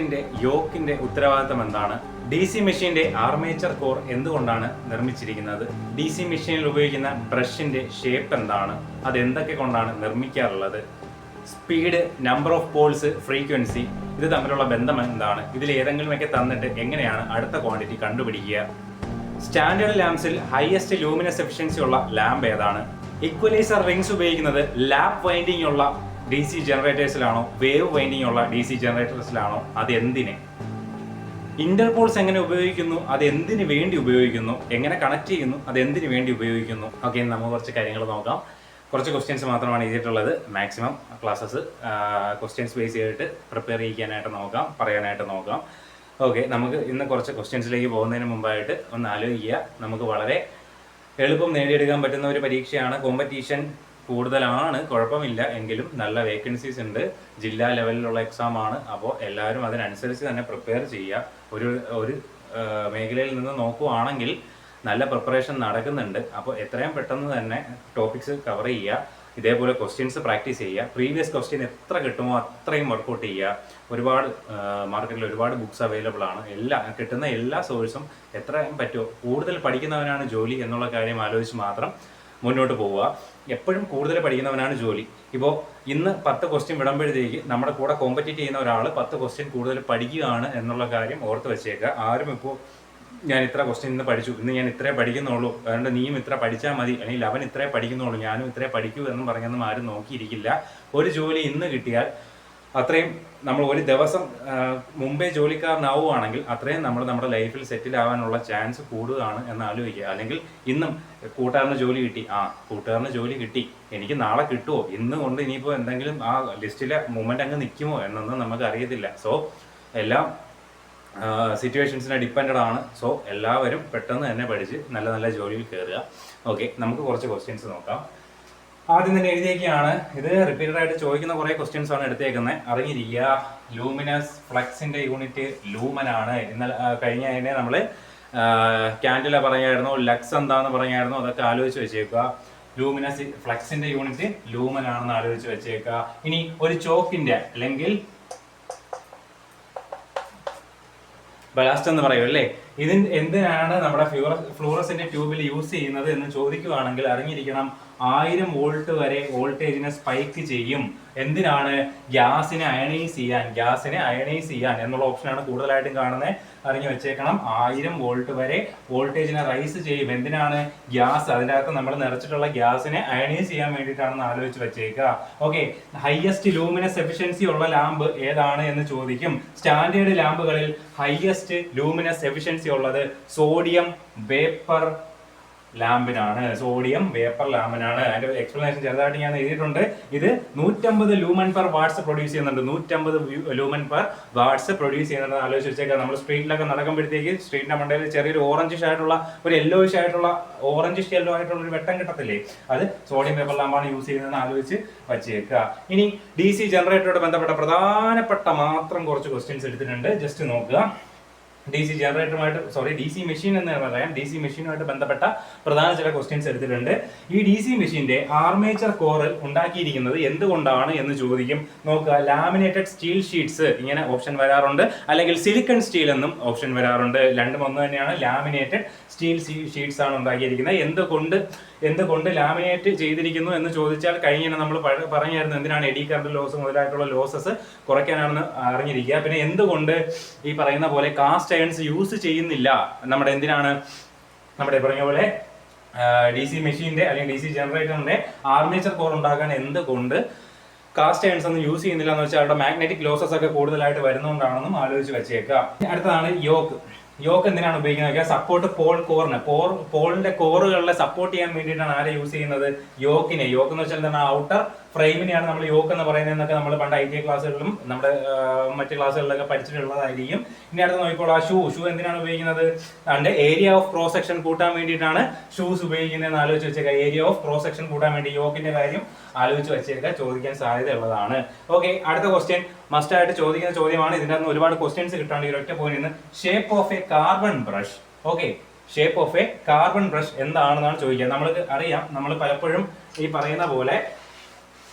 ജനറേറ്ററിന്റെ യോക്കിന്റെ ഉത്തരവാദിത്തം എന്താണ്? ഡി സി മെഷീന്റെ ആർമേച്ചർ കോർ എന്തുകൊണ്ടാണ് നിർമ്മിച്ചിരിക്കുന്നത്? ഡി സി മെഷീനിൽ ഉപയോഗിക്കുന്ന ബ്രഷിന്റെ ഷേപ്പ് എന്താണ്? അത് എന്തൊക്കെ കൊണ്ടാണ് നിർമ്മിക്കാറുള്ളത്? Speed, number of poles, frequency, ഇത് തമ്മിലുള്ള ബന്ധം എന്താണ്? ഇതിൽ ഏതെങ്കിലുമൊക്കെ തന്നിട്ട് എങ്ങനെയാണ് അടുത്ത ക്വാണ്ടിറ്റി കണ്ടുപിടിക്കുക? സ്റ്റാൻഡേർഡ് ലാംപ്സിൽ ഹയസ്റ്റ് ലൂമിനസ് എഫിഷ്യൻസി ഉള്ള ലാമ്പ് ഏതാണ്? ഇക്വലൈസർ റിംഗ്സ് ഉപയോഗിക്കുന്നത് ലാപ്പ് വൈൻഡിംഗ് ഉള്ള ഡി സി ജനറേറ്റേഴ്സിലാണോ വേവ് വൈൻഡിംഗ് ഉള്ള ഡി സി ജനറേറ്റേഴ്സിലാണോ? അത് എന്തിന്? ഇന്റർപോൾസ് എങ്ങനെ ഉപയോഗിക്കുന്നു? അത് എന്തിനു വേണ്ടി ഉപയോഗിക്കുന്നു? എങ്ങനെ കണക്ട് ചെയ്യുന്നു? അത് എന്തിനു വേണ്ടി ഉപയോഗിക്കുന്നു? ഓക്കെ, നമുക്ക് കുറച്ച് കാര്യങ്ങൾ നോക്കാം. കുറച്ച് ക്വസ്റ്റ്യൻസ് മാത്രമാണ് എഴുതിയിട്ടുള്ളത്. മാക്സിമം ക്ലാസ്സസ് ക്വസ്റ്റ്യൻസ് ബേസ് ചെയ്തിട്ട് പ്രിപ്പയർ ചെയ്യാനായിട്ട് നോക്കാം, പറയാനായിട്ട് നോക്കാം. ഓക്കെ, നമുക്ക് ഇന്ന് കുറച്ച് ക്വസ്റ്റ്യൻസിലേക്ക് പോകുന്നതിന് മുമ്പായിട്ട് ഒന്ന് ആലോചിക്കുക. നമുക്ക് വളരെ എളുപ്പം നേടിയെടുക്കാൻ പറ്റുന്ന ഒരു പരീക്ഷയാണ്. കോമ്പറ്റീഷൻ കൂടുതലാണ്, കുഴപ്പമില്ല, എങ്കിലും നല്ല വേക്കൻസീസ് ഉണ്ട്. ജില്ലാ ലെവലിലുള്ള എക്സാം ആണ്. അപ്പോൾ എല്ലാവരും അതിനനുസരിച്ച് തന്നെ പ്രിപ്പയർ ചെയ്യുക. ഒരു മേഖലയിൽ നിന്ന് നോക്കുവാണെങ്കിൽ നല്ല പ്രിപ്പറേഷൻ നടക്കുന്നുണ്ട്. അപ്പോൾ എത്രയും പെട്ടെന്ന് തന്നെ ടോപ്പിക്സ് കവർ ചെയ്യുക. ഇതേപോലെ ക്വസ്റ്റ്യൻസ് പ്രാക്ടീസ് ചെയ്യുക. പ്രീവിയസ് ക്വസ്റ്റ്യൻ എത്ര കിട്ടുമോ അത്രയും വർക്കൗട്ട് ചെയ്യുക. ഒരുപാട് മാർക്കറ്റിൽ ഒരുപാട് ബുക്സ് അവൈലബിൾ ആണ്. കിട്ടുന്ന എല്ലാ സോഴ്സും എത്രയും പറ്റുമോ കൂടുതൽ പഠിക്കുന്നവനാണ് ജോലി എന്നുള്ള കാര്യം ആലോചിച്ച് മാത്രം മുന്നോട്ട് പോവുക. എപ്പോഴും കൂടുതൽ പഠിക്കുന്നവനാണ് ജോലി. ഇപ്പോൾ ഇന്ന് 10 ക്വസ്റ്റ്യൻ വിടുമ്പോഴത്തേക്ക് നമ്മുടെ കൂടെ കോമ്പറ്റീറ്റ് ചെയ്യുന്ന ഒരാൾ 10 ക്വസ്റ്റ്യൻ കൂടുതൽ പഠിക്കുകയാണ് എന്നുള്ള കാര്യം ഓർത്ത് വെച്ചേക്കുക. ആരും ഇപ്പോൾ ഞാൻ ഇത്ര ക്വസ്റ്റ്യൻ ഇന്ന് പഠിച്ചു, ഇന്ന് ഞാൻ ഇത്രേ പഠിക്കുന്നുള്ളൂ, അതുകൊണ്ട് നീയും ഇത്ര പഠിച്ചാൽ മതി, അല്ലെങ്കിൽ അവൻ ഇത്രേ പഠിക്കുന്നുള്ളൂ, ഞാനും ഇത്രേ പഠിക്കൂ എന്നും പറഞ്ഞൊന്നും ആരും നോക്കിയിരിക്കില്ല. ഒരു ജോലി ഇന്ന് കിട്ടിയാൽ അത്രയും നമ്മൾ ഒരു ദിവസം മുമ്പേ ജോലിക്കാരനാവുകയാണെങ്കിൽ അത്രയും നമ്മൾ നമ്മുടെ ലൈഫിൽ സെറ്റിൽ ആവാനുള്ള ചാൻസ് കൂടുകയാണ് എന്ന് ആലോചിക്കുക. അല്ലെങ്കിൽ ഇന്നും കൂട്ടുകാരന് ജോലി കിട്ടി, കൂട്ടുകാരന് ജോലി കിട്ടി, എനിക്ക് നാളെ കിട്ടുമോ, ഇന്ന് കൊണ്ട് ഇനിയിപ്പോൾ എന്തെങ്കിലും ആ ലിസ്റ്റിലെ മൂമെൻ്റ് അങ്ങ് നിൽക്കുമോ എന്നൊന്നും നമുക്ക് അറിയത്തില്ല. സോ എല്ലാം സിറ്റുവേഷൻസിനെ ഡിപ്പെൻഡഡ് ആണ്. സോ എല്ലാവരും പെട്ടെന്ന് തന്നെ പഠിച്ച് നല്ല നല്ല ജോലിയിൽ കയറുക. ഓക്കെ, നമുക്ക് കുറച്ച് ക്വസ്റ്റ്യൻസ് നോക്കാം. ആദ്യം തന്നെ എഴുതിയൊക്കെയാണ്. ഇത് റിപ്പീറ്റഡ് ആയിട്ട് ചോദിക്കുന്ന കുറേ ക്വസ്റ്റ്യൻസ് ആണ് എടുത്തേക്കുന്നത്. അറിഞ്ഞിരിക്കുക, ലൂമിനസ് ഫ്ലക്സിന്റെ യൂണിറ്റ് ലൂമൻ ആണ്. ഇന്നലെ കഴിഞ്ഞ അതിനെ നമ്മൾ ക്യാൻഡില പറയായിരുന്നു, ലക്സ് എന്താന്ന് പറയായിരുന്നു, അതൊക്കെ ആലോചിച്ച് വെച്ചേക്കുക. ലൂമിനസ് ഫ്ലക്സിന്റെ യൂണിറ്റ് ലൂമൻ ആണെന്ന് ആലോചിച്ച് വെച്ചേക്കുക. ഇനി ഒരു ചോക്കിന്റെ അല്ലെങ്കിൽ ബലാസ്റ്റ് എന്ന് പറയും അല്ലേ, എന്തിനാണ് നമ്മുടെ ഫ്ലൂറസിന്റെ ട്യൂബിൽ യൂസ് ചെയ്യുന്നത് എന്ന് ചോദിക്കുകയാണെങ്കിൽ അറിഞ്ഞിരിക്കണം, 1000 വോൾട്ട് വരെ വോൾട്ടേജിനെ സ്പൈക്ക് ചെയ്യും. എന്തിനാണ്? ഗ്യാസിനെ അയണൈസ് ചെയ്യാൻ എന്നുള്ള ഓപ്ഷനാണ് കൂടുതലായിട്ടും കാണുന്നത്. അറിഞ്ഞു വെച്ചേക്കണം, 1000 വോൾട്ട് വരെ വോൾട്ടേജിനെ റൈസ് ചെയ്യും. എന്തിനാണ്? ഗ്യാസ്, അതിനകത്ത് നമ്മൾ നിറച്ചിട്ടുള്ള ഗ്യാസിനെ അയണൈസ് ചെയ്യാൻ വേണ്ടിയിട്ടാണെന്ന് ആലോചിച്ച് വെച്ചേക്കുക. ഓക്കെ, ഹയസ്റ്റ് ലൂമിനസ് എഫിഷ്യൻസി ഉള്ള ലാമ്പ് ഏതാണ് എന്ന് ചോദിക്കും. സ്റ്റാൻഡേർഡ് ലാമ്പുകളിൽ ഹയസ്റ്റ് ലൂമിനസ് എഫിഷ്യൻസി ഉള്ളത് സോഡിയം വേപ്പർ ലാമ്പിനാണ്. അതിന്റെ എക്സ്പ്ലനേഷൻ ചെറുതായിട്ട് ഞാൻ എഴുതിയിട്ടുണ്ട്. ഇത് 150 ലൂമൻ പെർ വാട്ട്സ് പ്രൊഡ്യൂസ് ചെയ്യുന്നുണ്ട്. 150 ലൂമൻ പെർ വാട്ട്സ് പ്രൊഡ്യൂസ് ചെയ്യുന്നുണ്ട്. ആലോചിച്ച് വെച്ചേക്കാം. നമ്മൾ സ്ട്രീറ്റിലൊക്കെ നടക്കുമ്പോഴത്തേക്ക് സ്ട്രീറ്റിന്റെ മണ്ടയിൽ ചെറിയൊരു ഓറഞ്ചിഷ് ആയിട്ടുള്ള ഒരു യെല്ലോയിഷ് ആയിട്ടുള്ള ഒരു വെട്ടം കിട്ടത്തില്ലേ, അത് സോഡിയം വേപ്പർ ലാമ്പാണ് യൂസ് ചെയ്യുന്നതെന്ന് ആലോചിച്ച് വച്ചേക്കുക. ഇനി ഡി സി ജനറേറ്ററോട് ബന്ധപ്പെട്ട പ്രധാനപ്പെട്ട മാത്രം കുറച്ച് ക്വസ്റ്റ്യൻസ് എടുത്തിട്ടുണ്ട്. ജസ്റ്റ് നോക്കുക. ഡി സി മെഷീൻ എന്ന് പറയാം. ഡി സി മെഷീനുമായിട്ട് ബന്ധപ്പെട്ട പ്രധാന ചില ക്വസ്റ്റ്യൻസ് എടുത്തിട്ടുണ്ട്. ഈ ഡി സി മെഷീന്റെ ആർമേച്ചർ കോറിൽ ഉണ്ടാക്കിയിരിക്കുന്നത് എന്തുകൊണ്ടാണ് എന്ന് ചോദിക്കും. നോക്കുക, ലാമിനേറ്റഡ് സ്റ്റീൽ ഷീറ്റ്സ് ഇങ്ങനെ ഓപ്ഷൻ വരാറുണ്ട്, അല്ലെങ്കിൽ സിലിക്കൺ സ്റ്റീൽ എന്നും ഓപ്ഷൻ വരാറുണ്ട്. രണ്ടും ഒന്ന് തന്നെയാണ്. ലാമിനേറ്റഡ് സ്റ്റീൽ ഷീറ്റ്സ് ആണ് ഉണ്ടാക്കിയിരിക്കുന്നത്. എന്തുകൊണ്ട് ലാമിനേറ്റ് ചെയ്തിരിക്കുന്നു എന്ന് ചോദിച്ചാൽ കഴിഞ്ഞ നമ്മൾ പറഞ്ഞായിരുന്നു എന്തിനാണ് എഡി കറന്റ് ലോസ് മുതലായിട്ടുള്ള ലോസസ് കുറയ്ക്കാനാണെന്ന് അറിഞ്ഞിരിക്കുക. പിന്നെ എന്തുകൊണ്ട് ഈ പറയുന്ന പോലെ കാസ്റ്റ് അയൺസ് യൂസ് ചെയ്യുന്നില്ല, നമ്മുടെ പറഞ്ഞ പോലെ ഡി സി മെഷീന്റെ അല്ലെങ്കിൽ ഡി സി ജനറേറ്ററിന്റെ ആർമേച്ചർ കോർ ഉണ്ടാക്കാൻ എന്തുകൊണ്ട് കാസ്റ്റ് അയൺസ് ഒന്നും യൂസ് ചെയ്യുന്നില്ല എന്ന് വെച്ചാൽ അവരുടെ മാഗ്നറ്റിക് ലോസസ് ഒക്കെ കൂടുതലായിട്ട് വരുന്നതുകൊണ്ടാണെന്നും ആലോചിച്ച് വെച്ചേക്കുക. അടുത്തതാണ് യോക്ക് എന്തിനാണ് ഉപയോഗിക്കുന്നത്? സപ്പോർട്ട് പോൾ കോറിന്, പോളിന്റെ കോറുകളിലെ സപ്പോർട്ട് ചെയ്യാൻ വേണ്ടിയിട്ടാണ് ആരെ യൂസ് ചെയ്യുന്നത്? യോക്ക് എന്ന് വെച്ചാൽ എന്താണ്? ഔട്ടർ ഫ്രെയിമിനെയാണ് നമ്മൾ യോക്ക് എന്ന് പറയുന്നതെന്നൊക്കെ നമ്മൾ പണ്ട് ITI ക്ലാസ്സുകളിലും നമ്മുടെ മറ്റ് ക്ലാസ്സുകളിലൊക്കെ പഠിച്ചിട്ടുള്ളതായിരിക്കും. ഇനി അടുത്ത് നോക്കിക്കോളാം, ഷൂ എന്തിനാണ് ഉപയോഗിക്കുന്നത്? അതിന്റെ ഏരിയ ഓഫ് ക്രോസ് സെക്ഷൻ കൂട്ടാൻ വേണ്ടിയിട്ടാണ് ഷൂസ് ഉപയോഗിക്കുന്നതെന്ന് ആലോചിച്ച് വെച്ചേക്കുക. ഏരിയ ഓഫ് ക്രോസ് സെക്ഷൻ കൂട്ടാൻ വേണ്ടി യോക്കിന്റെ കാര്യം ആലോചിച്ച് വെച്ചേക്കുക, ചോദിക്കാൻ സാധ്യതയുള്ളതാണ്. ഓക്കെ, അടുത്ത ക്വസ്റ്റ്യൻ മസ്റ്റ് ആയിട്ട് ചോദിക്കുന്ന ചോദ്യമാണ്. ഇതിന്റെ അകത്ത് ഒരുപാട് ക്വസ്റ്റ്യൻസ് കിട്ടാണ്ട് ഈ ഒറ്റ പോയിന്റ് നിന്ന് shape of A carbon brush. Okay, shape of A carbon brush എന്താണെന്നാണ് ചോദിക്കുക. നമ്മൾക്ക് അറിയാം, നമ്മൾ പലപ്പോഴും ഈ പറയുന്ന പോലെ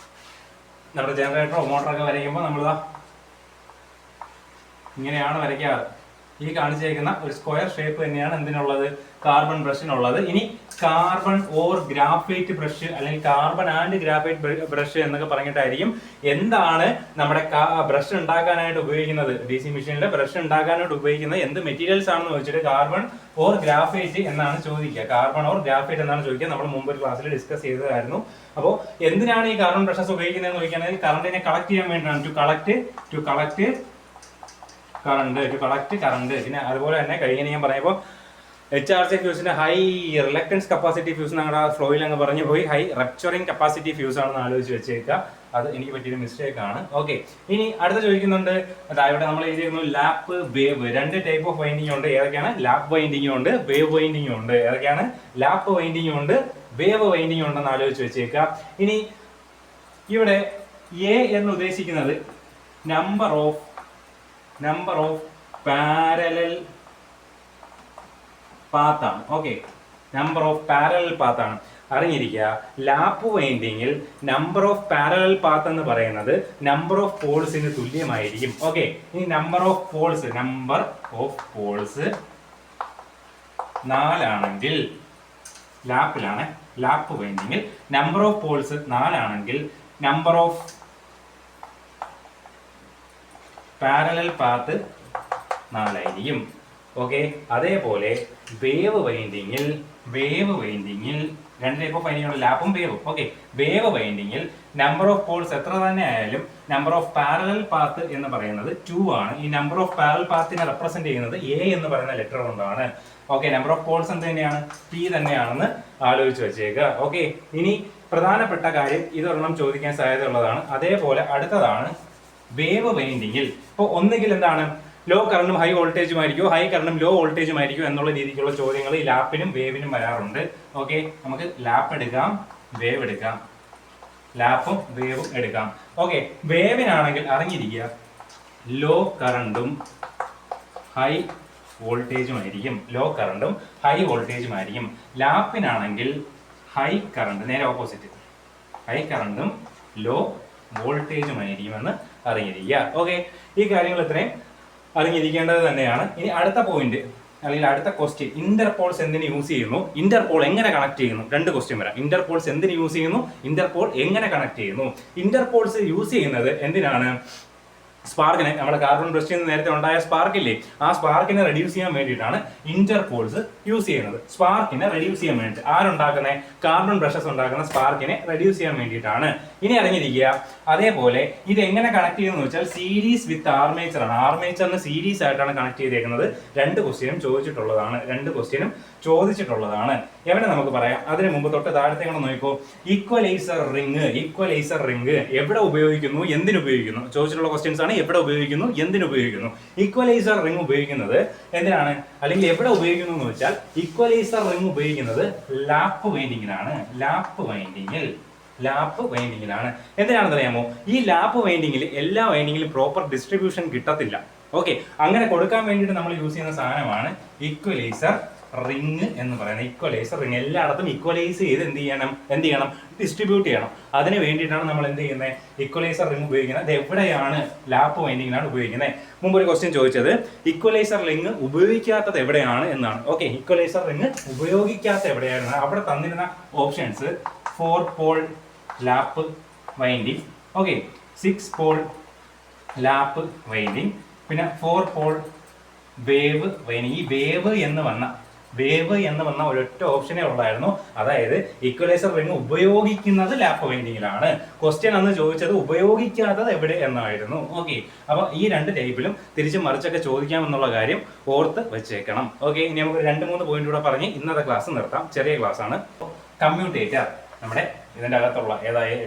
നമ്മുടെ ജനറേറ്ററോ മോട്ടറൊക്കെ വരയ്ക്കുമ്പോൾ നമ്മൾ ഇങ്ങനെയാണ് വരയ്ക്കാറ്. ഈ കാണിച്ചേക്കുന്ന ഒരു സ്ക്വയർ ഷേപ്പ് തന്നെയാണ് എന്തിനുള്ളത്, കാർബൺ ബ്രഷിനുള്ളത്. ഇനി കാർബൺ ഓർ ഗ്രാഫൈറ്റ് ബ്രഷ് അല്ലെങ്കിൽ കാർബൺ ആൻഡ് ഗ്രാഫൈറ്റ് ബ്രഷ് എന്നൊക്കെ പറഞ്ഞിട്ടായിരിക്കും എന്താണ് നമ്മുടെ ബ്രഷ് ഉണ്ടാക്കാനായിട്ട് ഉപയോഗിക്കുന്നത്. ഡി സി മെഷീനിലെ ബ്രഷ് ഉണ്ടാക്കാനായിട്ട് ഉപയോഗിക്കുന്നത് എന്ത് മെറ്റീരിയൽസ് ആണെന്ന് ചോദിച്ചിട്ട് കാർബൺ ഓർ ഗ്രാഫൈറ്റ് എന്നാണ് ചോദിക്കുക. കാർബൺ ഓർ ഗ്രാഫൈറ്റ് എന്നാണ് ചോദിക്കുക. നമ്മൾ മുമ്പ് ഒരു ക്ലാസ്സിൽ ഡിസ്കസ് ചെയ്തതായിരുന്നു. അപ്പോൾ എന്തിനാണ് ഈ കാർബൺ ബ്രഷസ് ഉപയോഗിക്കുന്നത് ചോദിക്കുകയാണെങ്കിൽ കറണ്ടിനെ കളക്ട് ചെയ്യാൻ വേണ്ടിയാണ്. To collect current. പിന്നെ അതുപോലെ തന്നെ കഴിഞ്ഞ ഞാൻ പറയുമ്പോൾ HRC ഫ്യൂസിന്റെ ഹൈ റിലക്ടൻസ് കപ്പാസിറ്റി ഫ്യൂസ് ഞങ്ങളുടെ ഫ്ലോയിൽ അങ്ങ് പറഞ്ഞു പോയി. ഹൈ റപ്ചറിങ് കപ്പാസിറ്റി ഫ്യൂസ് ആണെന്ന് ആലോചിച്ച് വെച്ചേക്കുക. അത് എനിക്ക് പറ്റിയൊരു മിസ്റ്റേക്ക് ആണ്. ഓക്കെ, ഇനി അടുത്ത ചോദിക്കുന്നുണ്ട്, ഇവിടെ നമ്മൾ എഴുതിയിരുന്നു ലാപ്പ് വേവ്. രണ്ട് ടൈപ്പ് ഓഫ് വൈൻഡിങ് ഉണ്ട്. ഏതൊക്കെയാണ്? ലാപ്പ് വൈൻഡിങ് ഉണ്ട്, വേവ് വൈൻഡിങ് ഉണ്ട്. ഏതൊക്കെയാണ്? ലാപ്പ് വൈൻഡിങ് ഉണ്ട്, വേവ് വൈൻഡിങ് ഉണ്ടെന്ന് ആലോചിച്ച് വെച്ചേക്കുക. ഇനി ഇവിടെ എ എന്ന് ഉദ്ദേശിക്കുന്നത് നമ്പർ ഓഫ് പാരലൽ പാത്താണ്. ഓക്കെ, നമ്പർ ഓഫ് പാരലൽ പാത്താണ്. അറിഞ്ഞിരിക്കുക, ലാപ്പ് വൈൻഡിങ്ങിൽ നമ്പർ ഓഫ് പാരലൽ പാത്ത് എന്ന് പറയുന്നത് നമ്പർ ഓഫ് പോൾസിന് തുല്യമായിരിക്കും. ഓക്കെ, ഇനി നമ്പർ ഓഫ് പോൾസ് 4 ആണെങ്കിൽ, ലാപ്പ് വൈൻഡിങ്ങിൽ നമ്പർ ഓഫ് പോൾസ് 4 ആണെങ്കിൽ നമ്പർ ഓഫ് പാരലൽ പാത്ത് 4 ആയിരിക്കും. ഓക്കെ, അതേപോലെ വേവ് വൈൻഡിങ്ങിൽ രണ്ട് ടൈപ്പ് ഓഫ് വൈൻഡിങ് ഉണ്ട്, ലാപ്പും വേവും. ഓക്കെ, വേവ് വൈൻഡിങ്ങിൽ നമ്പർ ഓഫ് പോൾസ് എത്ര തന്നെ ആയാലും നമ്പർ ഓഫ് പാരലൽ പാത്ത് എന്ന് പറയുന്നത് 2 ആണ്. ഈ നമ്പർ ഓഫ് പാരലൽ പാത്തിനെ റെപ്രസെന്റ് ചെയ്യുന്നത് എ എന്ന് പറയുന്ന ലെറ്റർ കൊണ്ടാണ്. ഓക്കെ, നമ്പർ ഓഫ് പോൾസ് എന്ത് തന്നെയാണ്? പി തന്നെയാണെന്ന് ആലോചിച്ച് വെച്ചേക്കുക. ഓക്കെ, ഇനി പ്രധാനപ്പെട്ട കാര്യം ഇതൊരെണ്ണം ചോദിക്കാൻ സാധ്യതയുള്ളതാണ്. അതേപോലെ അടുത്തതാണ് വേവ് വൈൻഡിങ്ങിൽ. ഇപ്പോൾ ഒന്നുകിൽ എന്താണ്, ലോ കറണ്ടും ഹൈ വോൾട്ടേജും ആയിരിക്കും, ഹൈ കറണ്ടും ലോ വോൾട്ടേജും ആയിരിക്കും എന്നുള്ള രീതിക്കുള്ള ചോദ്യങ്ങൾ ഈ ലാപ്പിനും വേവിനും വരാറുണ്ട്. ഓക്കെ, നമുക്ക് ലാപ്പ് എടുക്കാം, വേവ് എടുക്കാം, ലാപ്പും വേവും എടുക്കാം. ഓക്കെ, വേവിനാണെങ്കിൽ അറിഞ്ഞിരിക്കുക ലോ കറണ്ടും ഹൈ വോൾട്ടേജും ആയിരിക്കും. ലാപ്പിനാണെങ്കിൽ ഹൈ കറണ്ട്, നേരെ ഓപ്പോസിറ്റ്, ഹൈ കറണ്ടും ലോ വോൾട്ടേജും ആയിരിക്കുമെന്ന് അറിഞ്ഞിരിക്കുക. ഓക്കെ, ഈ കാര്യങ്ങൾ ഇത്രയും അറിഞ്ഞിരിക്കേണ്ടത് തന്നെയാണ്. ഇനി അടുത്ത പോയിന്റ് അല്ലെങ്കിൽ അടുത്ത ക്വസ്റ്റ്യൻ, ഇന്റർപോൾസ് എന്തിന് യൂസ് ചെയ്യുന്നു, ഇന്റർപോൾ എങ്ങനെ കണക്ട് ചെയ്യുന്നു? രണ്ട് ക്വസ്റ്റ്യൻ വരാം. ഇന്റർപോൾസ് എന്തിന് യൂസ് ചെയ്യുന്നു, ഇന്റർപോൾ എങ്ങനെ കണക്ട് ചെയ്യുന്നു? ഇന്റർപോൾസ് യൂസ് ചെയ്യുന്നത് എന്തിനാണ്? സ്പാർക്കിനെ, നമ്മുടെ കാർബൺ ബ്രഷിൽ നിന്ന് നേരത്തെ ഉണ്ടായ സ്പാർക്കില്ലേ, ആ സ്പാർക്കിനെ റെഡ്യൂസ് ചെയ്യാൻ വേണ്ടിയിട്ടാണ് ഇന്റർപോൾസ് യൂസ് ചെയ്യുന്നത്. സ്പാർക്കിനെ റെഡ്യൂസ് ചെയ്യാൻ വേണ്ടി ആരുണ്ടാക്കുന്നത്? കാർബൺ ബ്രഷസ് ഉണ്ടാക്കുന്ന സ്പാർക്കിനെ റെഡ്യൂസ് ചെയ്യാൻ വേണ്ടിയിട്ടാണ്. ഇനി അറിഞ്ഞിരിക്കുക, അതേപോലെ ഇത് എങ്ങനെ കണക്ട് ചെയ്യുന്നത് വെച്ചാൽ സീരീസ് വിത്ത് ആർമേച്ചർ ആണ്. ആർമേച്ചറിന് സീരീസ് ആയിട്ടാണ് കണക്ട് ചെയ്തേക്കുന്നത്. രണ്ട് ക്വസ്റ്റ്യനും ചോദിച്ചിട്ടുള്ളതാണ്. എവിടെ നമുക്ക് പറയാം, അതിന് മുമ്പ് തൊട്ട് താഴത്തെ നോക്കിക്കോ. ഈക്വലൈസർ റിംഗ് എവിടെ ഉപയോഗിക്കുന്നു, എന്തിനുപയോഗിക്കുന്നു? ചോദിച്ചിട്ടുള്ള ക്വസ്റ്റ്യൻസ് ആണ്. എവിടെ ഉപയോഗിക്കുന്നു, എന്തിനുപയോഗിക്കുന്നു? ഈക്വലൈസർ റിംഗ് ഉപയോഗിക്കുന്നത് എന്തിനാണ്, അല്ലെങ്കിൽ എവിടെ ഉപയോഗിക്കുന്നു എന്ന് വെച്ചാൽ ഈക്വലൈസർ റിംഗ് ഉപയോഗിക്കുന്നത് ലാപ്പ് വൈൻഡിങ്ങിലാണ്. എന്തിനാണെന്ന് അറിയാമോ? ഈ ലാപ്പ് വൈൻഡിങ്ങിൽ എല്ലാ വൈൻഡിങ്ങിലും പ്രോപ്പർ ഡിസ്ട്രിബ്യൂഷൻ കിട്ടത്തില്ല. ഓക്കെ, അങ്ങനെ കൊടുക്കാൻ വേണ്ടിയിട്ട് നമ്മൾ യൂസ് ചെയ്യുന്ന സാധനമാണ് ഈക്വലൈസർ റിംഗ് എന്ന് പറയുന്നത്. ഈക്വലൈസർ റിംഗ് എല്ലായിടത്തും ഈക്വലൈസ് ചെയ്ത് എന്ത് ചെയ്യണം, ഡിസ്ട്രിബ്യൂട്ട് ചെയ്യണം. അതിന് വേണ്ടിയിട്ടാണ് നമ്മൾ എന്ത് ചെയ്യുന്നത്, ഈക്വലൈസർ റിംഗ് ഉപയോഗിക്കുന്നത്. അത് എവിടെയാണ്? ലാപ്പ് വൈൻഡിങ്ങിലാണ് ഉപയോഗിക്കുന്നത്. മുമ്പ് ഒരു ക്വസ്റ്റ്യൻ ചോദിച്ചത് ഈക്വലൈസർ റിംഗ് ഉപയോഗിക്കാത്തത് എവിടെയാണ് എന്നാണ്. ഓക്കെ, ഈക്വലൈസർ റിംഗ് ഉപയോഗിക്കാത്ത എവിടെയാണ്? അവിടെ തന്നിരുന്ന options 4 pole lap winding, okay, 6 pole lap winding, പിന്നെ 4 പോൾ വേവ് വൈൻഡിങ്. ഈ വേവ് എന്ന് വന്ന ഒരൊറ്റ ഓപ്ഷനേ ഉള്ളായിരുന്നു. അതായത് ഈക്വലൈസർ റിംഗ് ഉപയോഗിക്കുന്നത് ലാപ്പ് വൈൻഡിങ്ങിലാണ്. ക്വസ്റ്റ്യൻ അന്ന് ചോദിച്ചത് ഉപയോഗിക്കാത്തത് എവിടെ എന്നായിരുന്നു. ഓക്കെ, അപ്പൊ ഈ രണ്ട് ടൈപ്പിലും തിരിച്ചും മറിച്ചൊക്കെ ചോദിക്കാമെന്നുള്ള കാര്യം ഓർത്ത് വെച്ചേക്കണം. ഓക്കെ, ഇനി നമുക്ക് 2-3 പോയിന്റ് കൂടെ പറഞ്ഞ് ഇന്നത്തെ ക്ലാസ് നിർത്താം. ചെറിയ ക്ലാസ് ആണ്. കമ്മ്യൂട്ടേറ്റർ നമ്മുടെ ഇതിന്റെ അകത്തുള്ള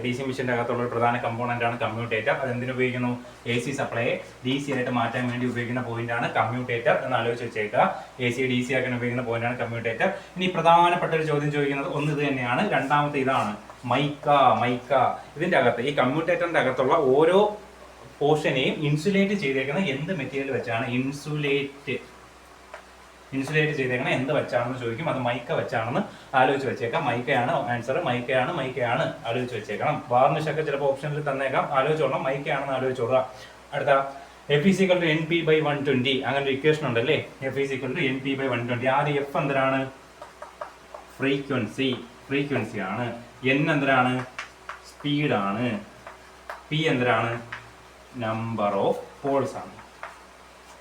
ഡി സി മെഷീന്റെ അകത്തുള്ള ഒരു പ്രധാന കമ്പോണന്റ് ആണ് കമ്മ്യൂട്ടേറ്റർ. അത് എന്തിനു ഉപയോഗിക്കുന്നു? AC സപ്ലൈയെ DC ആയിട്ട് മാറ്റാൻ വേണ്ടി ഉപയോഗിക്കുന്ന പോയിന്റ് ആണ് കമ്മ്യൂട്ടേറ്റർ എന്ന് ആലോചിച്ച് വെച്ചേക്കുക. AC DC ആക്കാൻ ഉപയോഗിക്കുന്ന പോയിന്റ് ആണ് കമ്മ്യൂട്ടേറ്റർ. ഇനി പ്രധാനപ്പെട്ട ഒരു ചോദ്യം ചോദിക്കുന്നത് ഒന്ന് ഇത് തന്നെയാണ്. രണ്ടാമത്തെ ഇതാണ് മൈക്ക. ഇതിന്റെ അകത്ത് ഈ കമ്മ്യൂട്ടേറ്ററിന്റെ അകത്തുള്ള ഓരോ പോർഷനെയും ഇൻസുലേറ്റ് ചെയ്തേക്കുന്ന എന്ത് മെറ്റീരിയൽ വെച്ചാണ്? ഇൻസുലേറ്റ് ചെയ്തേക്കണം എന്ത് വെച്ചാണെന്ന് ചോദിക്കും. അത് മൈക്ക വെച്ചാണെന്ന് ആലോചിച്ച് വെച്ചേക്കാം. മൈക്കയാണ് ആൻസർ. മൈക്കയാണ് ആലോചിച്ച് വെച്ചേക്കണം. വാർണിഷ് ഒക്കെ ചിലപ്പോൾ ഓപ്ഷനിൽ തന്നേക്കാം. ആലോചിച്ചോളാം. മൈക്കയാണെന്ന് ആലോചിച്ചോളാം. അടുത്ത F is equal to N P by 120 അങ്ങനെ ഒരു ഇക്വേഷൻ ഉണ്ടല്ലേ. F is equal to N P by 120. ആദ്യം എഫ് എന്തിനാണ്? ഫ്രീക്വൻസി ആണ്. എൻ എന്തിനാണ്? സ്പീഡാണ്. പി എന്തിനാണ്? നമ്പർ ഓഫ് പോൾസ് ആണ്.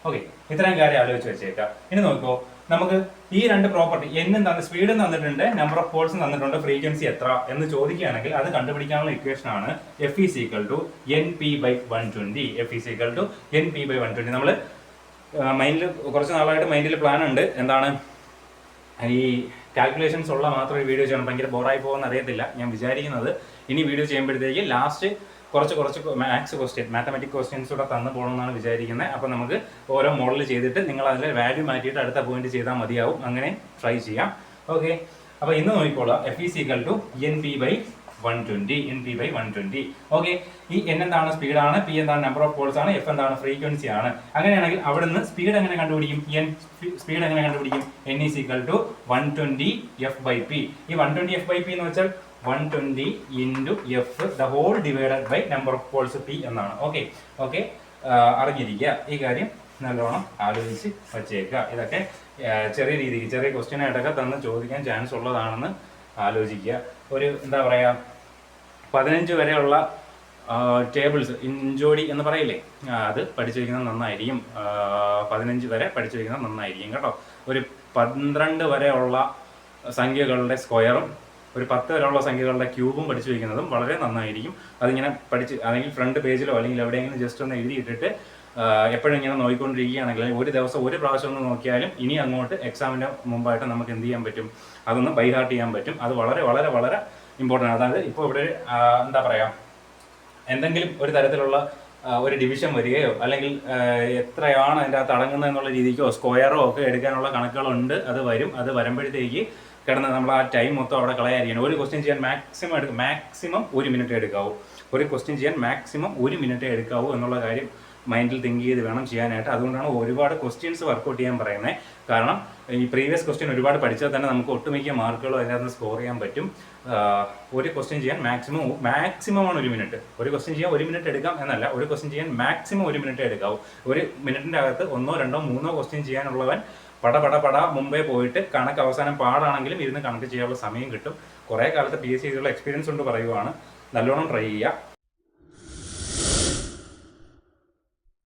ഓക്കെ, ഇത്രയും കാര്യം ആലോചിച്ച് വെച്ചേക്കാം. ഇനി നോക്കൂ, നമുക്ക് ഈ രണ്ട് പ്രോപ്പർട്ടി എന്നും സ്പീഡും തന്നിട്ടുണ്ട്, നമ്പർ ഓഫ് പോൾസും തന്നിട്ടുണ്ട്, ഫ്രീക്വൻസി എത്ര എന്ന് ചോദിക്കുകയാണെങ്കിൽ അത് കണ്ടുപിടിക്കാനുള്ള ഇക്വേഷൻ ആണ് F is equal to N P by 120. F is equal to N P by 120. നമ്മൾ മൈൻഡിൽ കുറച്ച് നാളായിട്ട് മൈൻഡിൽ പ്ലാൻ ഉണ്ട്. എന്താണ് ഈ കാൽക്കുലേഷൻസ് ഉള്ള മാത്രം ഒരു വീഡിയോ ചെയ്യണം. ഭയങ്കര ബോറായി പോകുമെന്ന് അറിയത്തില്ല. ഞാൻ വിചാരിക്കുന്നത് ഇനി വീഡിയോ ചെയ്യുമ്പോഴത്തേക്ക് ലാസ്റ്റ് കുറച്ച് മാത്തമാറ്റിക് ക്വസ്റ്റ്യൻസ് കൂടെ തന്നു പോകണമെന്നാണ് വിചാരിക്കുന്നത്. അപ്പോൾ നമുക്ക് ഓരോ മോഡൽ ചെയ്തിട്ട് നിങ്ങൾ അതിൽ വാല്യൂ മാറ്റിയിട്ട് അടുത്ത പോയിന്റ് ചെയ്താൽ മതിയാവും. അങ്ങനെ ട്രൈ ചെയ്യാം. ഓക്കെ, അപ്പോൾ ഇന്ന് നോക്കിക്കോളാം. F is equal to N P by 120. Okay, ഈ എൻ എന്താണ്? സ്പീഡാണ്. പി എന്താണ്? നമ്പർ ഓഫ് പോൾസ് ആണ്. എഫ് എന്താണ്? ഫ്രീക്വൻസി ആണ്. അങ്ങനെയാണെങ്കിൽ അവിടുന്ന് സ്പീഡ് എങ്ങനെ കണ്ടുപിടിക്കും? സ്പീഡ് എങ്ങനെ കണ്ടുപിടിക്കും? N is equal to 120 F by P. ഈ 120 എഫ് ബൈ പി എന്ന് വെച്ചാൽ 120 into F the whole divided by number of poles P എന്നാണ്. ഓക്കെ, അറിഞ്ഞിരിക്കുക. ഈ കാര്യം നല്ലോണം ആലോചിച്ച് വച്ചേക്കുക. ഇതൊക്കെ ചെറിയ രീതിക്ക് ചെറിയ ക്വസ്റ്റ്യൻ ആയിട്ടൊക്കെ തന്ന് ചോദിക്കാൻ ചാൻസ് ഉള്ളതാണെന്ന് ആലോചിക്കുക. ഒരു എന്താ പറയുക, 15 വരെയുള്ള ടേബിൾസ് ഇഞ്ചോടി എന്ന് പറയില്ലേ, അത് പഠിച്ചു വയ്ക്കുന്നത് നന്നായിരിക്കും. 15 വരെ പഠിച്ചു വയ്ക്കുന്നത് നന്നായിരിക്കും കേട്ടോ. ഒരു 12 വരെയുള്ള സംഖ്യകളുടെ സ്ക്വയറും ഒരു 10 വരെയുള്ള സംഖ്യകളുടെ ക്യൂബും പഠിച്ചു വയ്ക്കുന്നതും വളരെ നന്നായിരിക്കും. അതിങ്ങനെ പഠിച്ച് അല്ലെങ്കിൽ ഫ്രണ്ട് പേജിലോ അല്ലെങ്കിൽ എവിടെയെങ്കിലും ജസ്റ്റ് ഒന്ന് എഴുതിയിട്ടിട്ട് എപ്പോഴും ഇങ്ങനെ നോക്കിക്കൊണ്ടിരിക്കുകയാണെങ്കിൽ ഒരു ദിവസം ഒരു പ്രാവശ്യം ഒന്ന് നോക്കിയാലും ഇനി അങ്ങോട്ട് എക്സാമിൻ്റെ മുമ്പായിട്ട് നമുക്ക് എന്ത് ചെയ്യാൻ പറ്റും? അതൊന്ന് ബൈ ഹാർട്ട് ചെയ്യാൻ പറ്റും. അത് വളരെ വളരെ വളരെ ഇമ്പോർട്ടൻ്റ്. അതായത് ഇപ്പോൾ ഇവിടെ എന്താ പറയുക, എന്തെങ്കിലും ഒരു തരത്തിലുള്ള ഒരു ഡിവിഷൻ വരികയോ അല്ലെങ്കിൽ എത്രയാണ് അതിൻ്റെ അകത്ത് അടങ്ങുന്നത് എന്നുള്ള രീതിക്കോ സ്ക്വയറോ ഒക്കെ എടുക്കാനുള്ള കണക്കുകളുണ്ട്. അത് വരും. അത് വരുമ്പോഴത്തേക്ക് കിടന്ന് നമ്മൾ ആ ടൈം മൊത്തം അവിടെ കളയാതിരിക്കണം. ഒരു ക്വസ്റ്റ്യൻ ചെയ്യാൻ മാക്സിമം 1 മിനിറ്റ് എടുക്കാവൂ. ഒരു ക്വസ്റ്റ്യൻ ചെയ്യാൻ മാക്സിമം 1 മിനിറ്റ് എടുക്കാവൂ എന്നുള്ള കാര്യം മൈൻഡിൽ തിങ്ക് ചെയ്ത് വേണം ചെയ്യാനായിട്ട്. അതുകൊണ്ടാണ് ഒരുപാട് ക്വസ്റ്റ്യൻസ് വർക്കൗട്ട് ചെയ്യാൻ പറയുന്നത്. കാരണം ഈ പ്രീവിയസ് ക്വസ്റ്റ്യൻ ഒരുപാട് പഠിച്ചാൽ തന്നെ നമുക്ക് ഒട്ടുമിക്ക മാർക്കുകളും അതിനകത്ത് സ്കോർ ചെയ്യാൻ പറ്റും. ഒരു ക്വസ്റ്റ്യൻ ചെയ്യാൻ മാക്സിമമാണ് 1 മിനിറ്റ്. ഒരു ക്വസ്റ്റ്യൻ ചെയ്യാൻ 1 മിനിറ്റ് എടുക്കാം എന്നല്ല, ഒരു ക്വസ്റ്റ്യൻ ചെയ്യാൻ മാക്സിമം 1 മിനിറ്റ് എടുക്കാവൂ. 1 മിനിറ്റിൻ്റെ അകത്ത് 1, 2, 3 ക്വസ്റ്റ്യൻ ചെയ്യാനുള്ളവൻ പട മുമ്പേ പോയിട്ട് കണക്ക് അവസാനം പാടാണെങ്കിലും ഇരുന്ന് കണക്ക് ചെയ്യാനുള്ള സമയം കിട്ടും. കുറേ കാലത്ത് PSC ചെയ്തുള്ള എക്സ്പീരിയൻസ് കൊണ്ട് പറയുവാണ്. നല്ലോണം ട്രൈ ചെയ്യുക.